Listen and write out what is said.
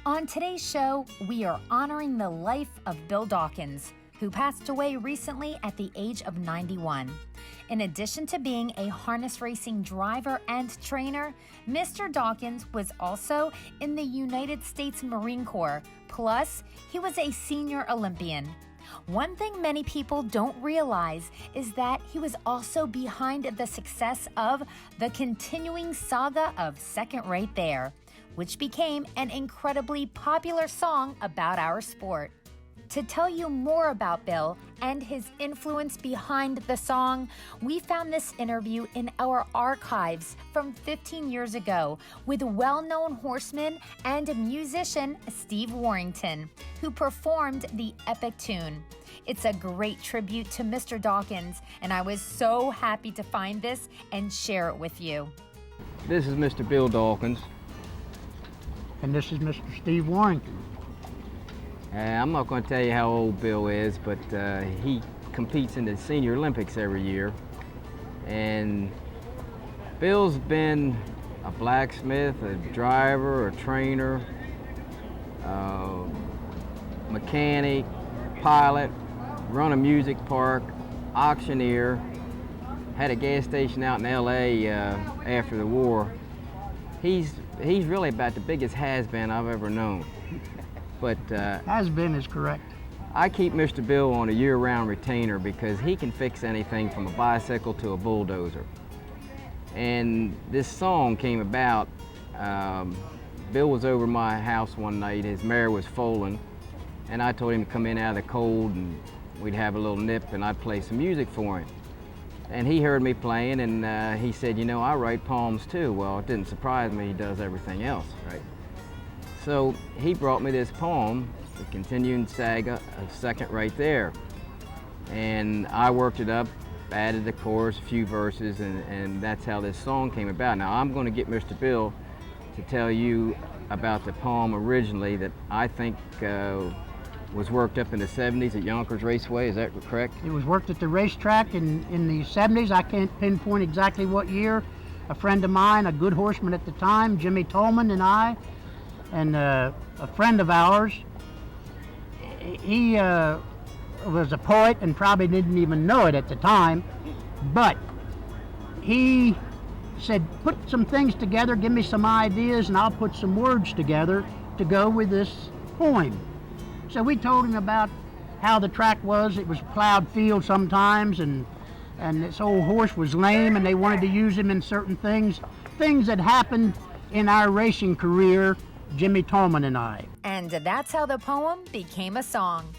On today's show, we are honoring the life of Bill Dawkins, who passed away recently at the age of 91. In addition to being a harness racing driver and trainer, Mr. Dawkins was also in the United States Marine Corps, plus he was a senior Olympian. One thing many people don't realize is that he was also behind the success of the continuing saga of Second Right There, which became an incredibly popular song about our sport. To tell you more about Bill and his influence behind the song, we found this interview in our archives from 15 years ago with well-known horseman and musician Steve Warrington, who performed the epic tune. It's a great tribute to Mr. Dawkins, and I was so happy to find this and share it with you. This is Mr. Bill Dawkins. And this is Mr. Steve Warrington. I'm not going to tell you how old Bill is, but he competes in the Senior Olympics every year. And Bill's been a blacksmith, a driver, a trainer, mechanic, pilot, run a music park, auctioneer, had a gas station out in LA after the war. He's really about the biggest has-been I've ever known. But Has-been is correct. I keep Mr. Bill on a year-round retainer because he can fix anything from a bicycle to a bulldozer. And this song came about, Bill was over my house one night, his mare was foaling, and I told him to come in out of the cold and we'd have a little nip and I'd play some music for him. And he heard me playing and he said, you know, I write poems too. Well, it didn't surprise me, he does everything else, right? So he brought me this poem, the continuing saga of Second Right There. And I worked it up, added the chorus, a few verses, and that's how this song came about. Now I'm going to get Mr. Bill to tell you about the poem originally that I think was worked up in the 70s at Yonkers Raceway, is that correct? It was worked at the racetrack in the 70s. I can't pinpoint exactly what year. A friend of mine, a good horseman at the time, Jimmy Tolman, and I, and a friend of ours, he was a poet and probably didn't even know it at the time, but he said, put some things together, give me some ideas, and I'll put some words together to go with this poem. So we told him about how the track was. It was plowed field sometimes, and this old horse was lame, and they wanted to use him in certain things that happened in our racing career, Jimmy Tolman and I. And that's how the poem became a song.